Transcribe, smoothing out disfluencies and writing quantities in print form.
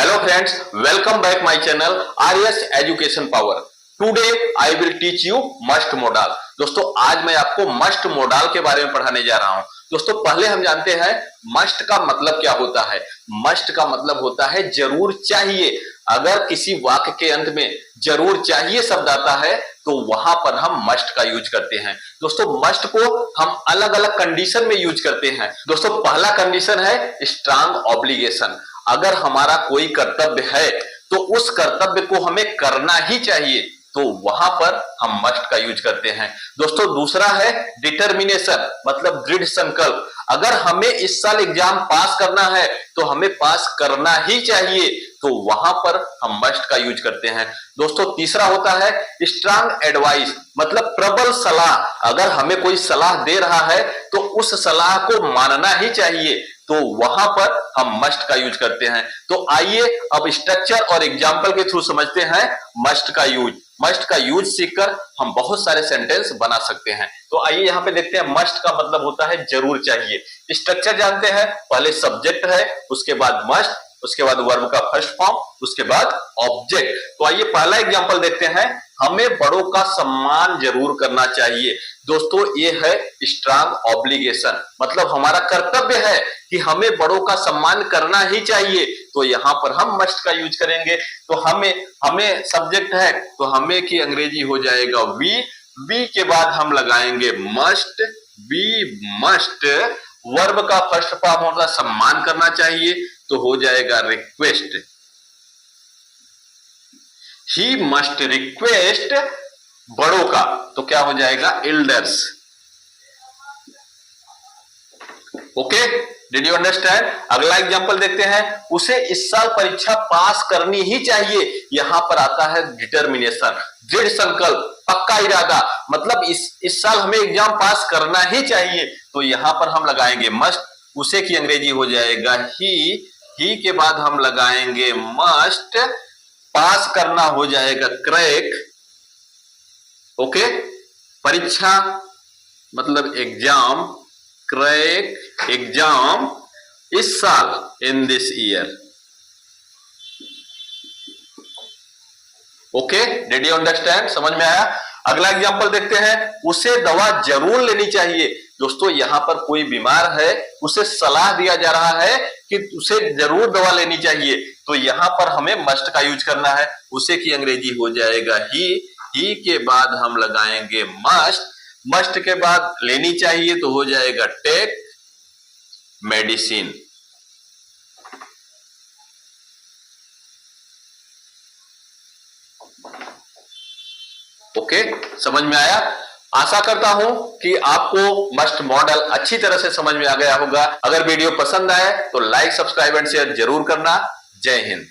Hello friends, welcome back my channel RS Education Power. Today I will teach you must model. दोस्तों आज मैं आपको must model के बारे में पढ़ाने जा रहा हूं। दोस्तों पहले हम जानते हैं मस्ट का मतलब क्या होता है। मस्ट का मतलब होता है जरूर चाहिए। अगर किसी वाक्य के अंत में जरूर चाहिए शब्द आता है तो वहां पर हम मस्ट का यूज करते हैं। दोस्तों मस्ट को हम अलग अलग कंडीशन में यूज करते हैं। दोस्तों पहला कंडीशन है स्ट्रांग ऑब्लिगेशन। अगर हमारा कोई कर्तव्य है तो उस कर्तव्य को हमें करना ही चाहिए तो वहां पर हम मस्ट का यूज करते हैं। दोस्तों दूसरा है डिटर्मिनेशन, मतलब दृढ़ संकल्प। अगर हमें इस साल एग्जाम पास करना है तो हमें पास करना ही चाहिए तो वहां पर हम मस्ट का यूज करते हैं। दोस्तों तीसरा होता है स्ट्रांग एडवाइस, मतलब प्रबल सलाह। अगर हमें कोई सलाह दे रहा है तो उस सलाह को मानना ही चाहिए तो वहां पर हम मस्ट का यूज करते हैं। तो आइए अब स्ट्रक्चर और एग्जाम्पल के थ्रू समझते हैं मस्ट का यूज। मस्ट का यूज सीखकर हम बहुत सारे सेंटेंस बना सकते हैं। तो आइए यहाँ पे देखते हैं मस्ट का मतलब होता है जरूर चाहिए। स्ट्रक्चर जानते हैं, पहले सब्जेक्ट है, उसके बाद मस्ट, उसके बाद वर्ब का फर्स्ट फॉर्म, उसके बाद ऑब्जेक्ट। तो आइए पहला एग्जांपल देखते हैं, हमें बड़ों का सम्मान जरूर करना चाहिए। दोस्तों ये है स्ट्रांग ऑब्लिगेशन, मतलब हमारा कर्तव्य है कि हमें बड़ों का सम्मान करना ही चाहिए तो यहाँ पर हम मस्ट का यूज करेंगे। तो हमें सब्जेक्ट है तो हमें की अंग्रेजी हो जाएगा वी के बाद हम लगाएंगे मस्ट, वी मस्ट। वर्ब का फर्स्ट फॉर्म होगा सम्मान करना चाहिए तो हो जाएगा रिक्वेस्ट, ही मस्ट रिक्वेस्ट। बड़ों का तो क्या हो जाएगा elders. Okay, did you understand. अगला एग्जांपल देखते हैं, उसे इस साल परीक्षा पास करनी ही चाहिए। यहां पर आता है डिटर्मिनेशन, दृढ़ संकल्प, पक्का इरादा, मतलब इस साल हमें एग्जाम पास करना ही चाहिए तो यहां पर हम लगाएंगे मस्ट। उसे की अंग्रेजी हो जाएगा ही के बाद हम लगाएंगे मस्ट, पास करना हो जाएगा क्रैक। ओके, परीक्षा मतलब एग्जाम, क्रैक एग्जाम इस साल, in this year. Okay, did you understand, समझ में आया। अगला एग्जांपल देखते हैं, उसे दवा जरूर लेनी चाहिए। दोस्तों यहां पर कोई बीमार है, उसे सलाह दिया जा रहा है कि उसे जरूर दवा लेनी चाहिए तो यहां पर हमें मस्ट का यूज करना है। उसे की अंग्रेजी हो जाएगा ही के बाद हम लगाएंगे मस्ट, मस्ट के बाद लेनी चाहिए तो हो जाएगा टेक मेडिसिन। ओके, समझ में आया। आशा करता हूं कि आपको मस्ट मॉडल अच्छी तरह से समझ में आ गया होगा। अगर वीडियो पसंद आए तो लाइक, सब्सक्राइब एंड शेयर जरूर करना। जय हिंद।